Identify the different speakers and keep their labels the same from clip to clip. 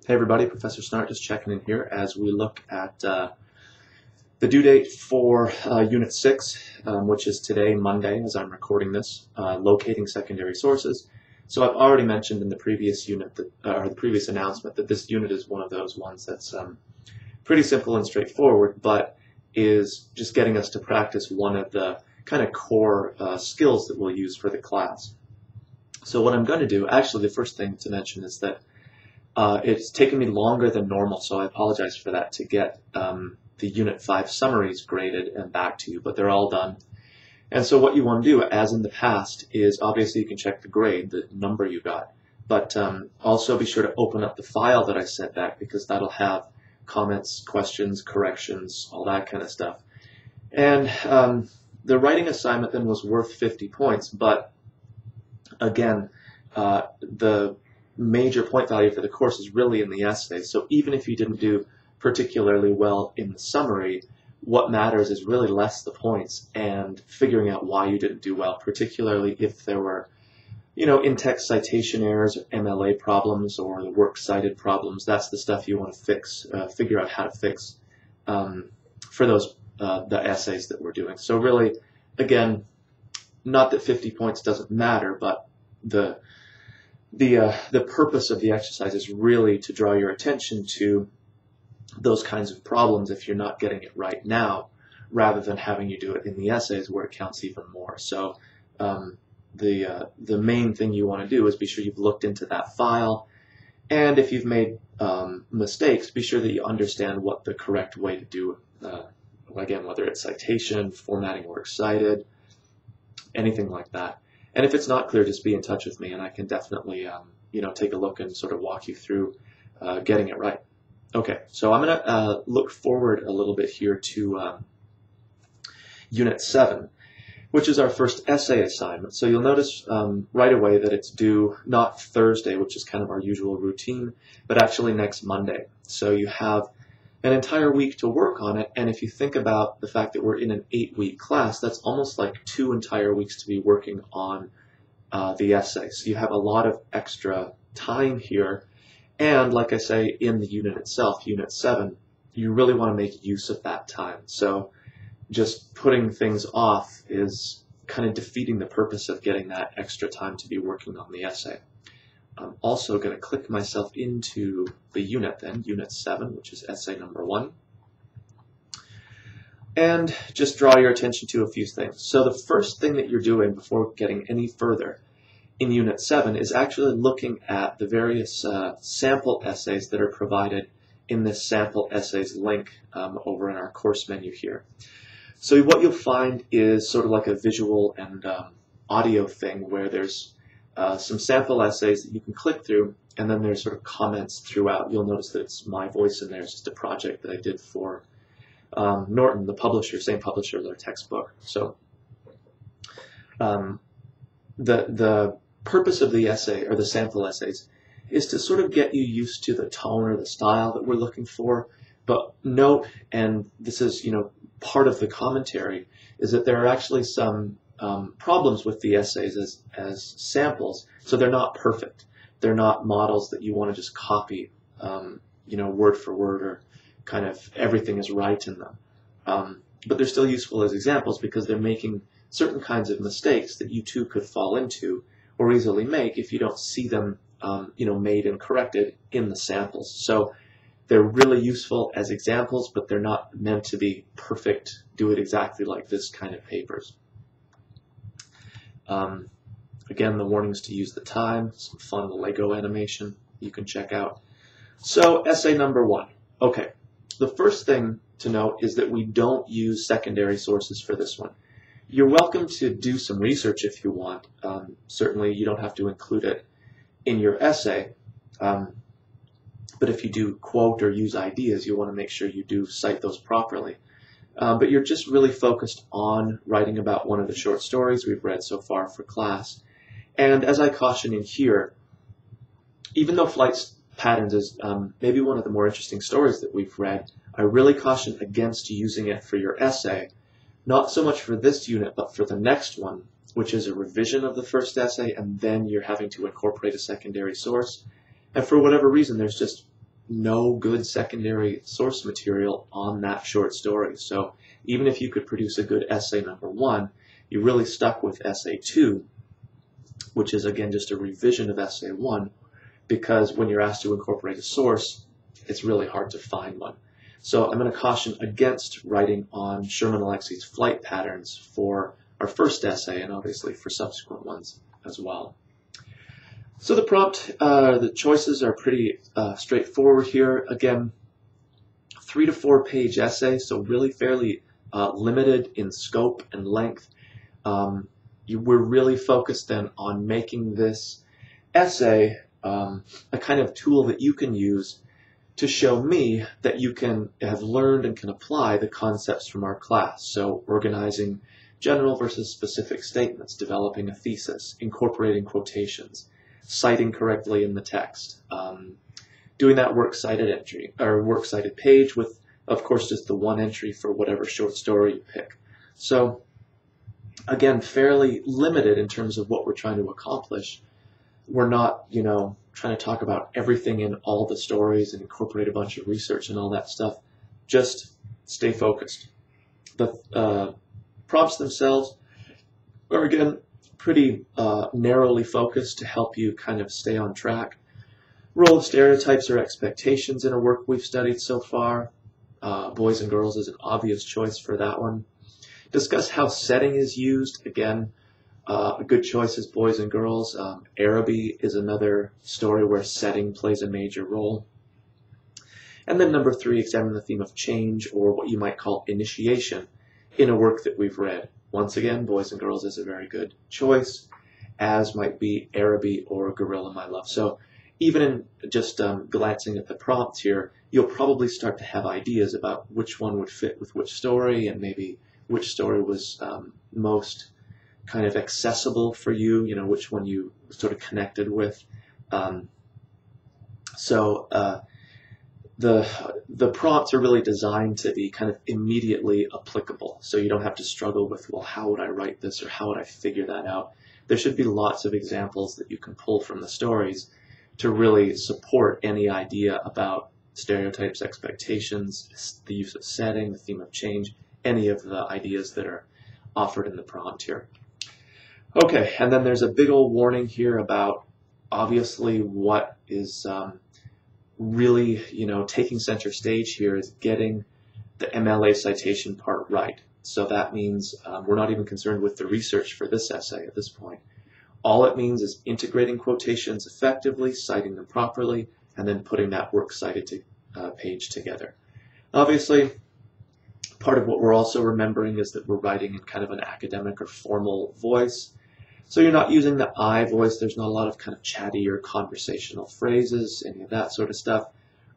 Speaker 1: Hey everybody, Professor Snart just checking in here as we look at the due date for Unit 6, which is today, Monday, as I'm recording this, locating secondary sources. So I've already mentioned in the previous unit, or the previous announcement, that this unit is one of those ones that's pretty simple and straightforward, but is just getting us to practice one of the kind of core skills that we'll use for the class. So what I'm going to do, actually the first thing to mention is that it's taken me longer than normal, so I apologize for that, to get the Unit 5 summaries graded and back to you, but they're all done. And so what you want to do, as in the past, is obviously you can check the grade, the number you got, but also be sure to open up the file that I sent back, because that'll have comments, questions, corrections, all that kind of stuff. And the writing assignment then was worth 50 points, but again, the major point value for the course is really in the essay. So even if you didn't do particularly well in the summary, what matters is really less the points and figuring out why you didn't do well, particularly if there were, in-text citation errors, or MLA problems, or the works cited problems. That's the stuff you want to fix, figure out how to fix for those the essays that we're doing. So really, again, not that 50 points doesn't matter, but the purpose of the exercise is really to draw your attention to those kinds of problems if you're not getting it right now, rather than having you do it in the essays where it counts even more. So the main thing you want to do is be sure you've looked into that file, and if you've made mistakes, be sure that you understand what the correct way to do again, whether it's citation, formatting works cited, anything like that. And if it's not clear, just be in touch with me, and I can definitely, take a look and sort of walk you through getting it right. Okay, so I'm going to look forward a little bit here to Unit 7, which is our first essay assignment. So you'll notice right away that it's due not Thursday, which is kind of our usual routine, but actually next Monday. So you have an entire week to work on it, and if you think about the fact that we're in an 8-week class, that's almost like 2 entire weeks to be working on the essay. So you have a lot of extra time here, and like I say, in the unit itself, Unit 7, you really want to make use of that time. So just putting things off is kind of defeating the purpose of getting that extra time to be working on the essay. I'm also going to click myself into the unit then, Unit 7, which is essay number 1, and just draw your attention to a few things. So the first thing that you're doing before getting any further in Unit 7 is actually looking at the various sample essays that are provided in this sample essays link over in our course menu here. So what you'll find is sort of like a visual and audio thing where there's some sample essays that you can click through, and then there's sort of comments throughout. You'll notice that it's my voice in there. It's just a project that I did for Norton, the publisher, same publisher as our textbook. So the purpose of the essay, or the sample essays, is to sort of get you used to the tone or the style that we're looking for. But note, and this is part of the commentary, is that there are actually some problems with the essays as samples, so they're not perfect. They're not models that you want to just copy, word for word, or kind of everything is right in them. But they're still useful as examples because they're making certain kinds of mistakes that you too could fall into or easily make if you don't see them, made and corrected in the samples. So they're really useful as examples, but they're not meant to be perfect, do it exactly like this kind of papers. Again, the warnings to use the time, some fun Lego animation you can check out. So essay number 1. Okay, the first thing to note is that we don't use secondary sources for this one. You're welcome to do some research if you want. Certainly you don't have to include it in your essay, but if you do quote or use ideas, you want to make sure you do cite those properly. But you're just really focused on writing about one of the short stories we've read so far for class. And as I caution in here, even though Flight Patterns is maybe one of the more interesting stories that we've read, I really caution against using it for your essay, not so much for this unit, but for the next one, which is a revision of the first essay, and then you're having to incorporate a secondary source. And for whatever reason, there's just no good secondary source material on that short story. So even if you could produce a good essay number 1, you're really stuck with essay 2, which is again just a revision of essay 1, because when you're asked to incorporate a source, it's really hard to find one. So I'm going to caution against writing on Sherman-Alexie's flight patterns for our first essay, and obviously for subsequent ones as well. So the prompt, the choices are pretty straightforward here. Again, 3 to 4 page essay, so really fairly limited in scope and length. We're really focused then on making this essay a kind of tool that you can use to show me that you can have learned and can apply the concepts from our class. So organizing general versus specific statements, developing a thesis, incorporating quotations, citing correctly in the text, doing that works cited entry or works cited page with, of course, just the one entry for whatever short story you pick. So again, fairly limited in terms of what we're trying to accomplish. We're not, trying to talk about everything in all the stories and incorporate a bunch of research and all that stuff. Just stay focused. The prompts themselves are, again, pretty narrowly focused to help you kind of stay on track. Role of stereotypes or expectations in a work we've studied so far. Boys and girls is an obvious choice for that one. Discuss how setting is used. Again, a good choice is boys and girls. Araby is another story where setting plays a major role. And then number 3, examine the theme of change, or what you might call initiation, in a work that we've read. Once again, boys and girls is a very good choice, as might be Araby or Gorilla My Love. So even in just glancing at the prompts here, you'll probably start to have ideas about which one would fit with which story, and maybe which story was most kind of accessible for you, which one you sort of connected with. The prompts are really designed to be kind of immediately applicable, so you don't have to struggle with, well, how would I write this, or how would I figure that out? There should be lots of examples that you can pull from the stories to really support any idea about stereotypes, expectations, the use of setting, the theme of change, any of the ideas that are offered in the prompt here. Okay, and then there's a big old warning here about obviously what is really, taking center stage here is getting the Mla citation part right. So that means we're not even concerned with the research for this essay at this point. All it means is integrating quotations effectively, citing them properly, and then putting that works cited page together. Obviously, part of what we're also remembering is that we're writing in kind of an academic or formal voice. So you're not using the I voice. There's not a lot of kind of chatty or conversational phrases, any of that sort of stuff.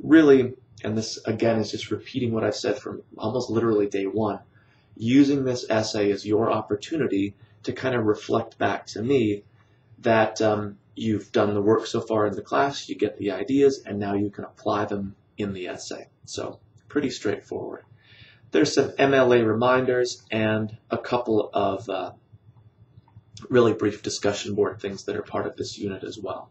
Speaker 1: Really, and this again is just repeating what I've said from almost literally day one, using this essay as your opportunity to kind of reflect back to me that you've done the work so far in the class, you get the ideas, and now you can apply them in the essay. So pretty straightforward. There's some MLA reminders and a couple of really brief discussion board things that are part of this unit as well.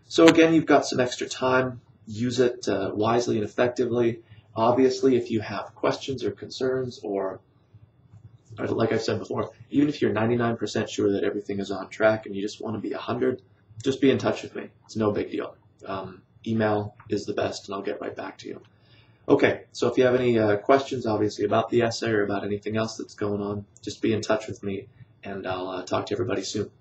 Speaker 1: So again, you've got some extra time. Use it wisely and effectively. Obviously, if you have questions or concerns, or like I've said before, even if you're 99% sure that everything is on track and you just want to be 100, just be in touch with me. It's no big deal. Email is the best, and I'll get right back to you. Okay, so if you have any questions, obviously, about the essay or about anything else that's going on, just be in touch with me, and I'll talk to everybody soon.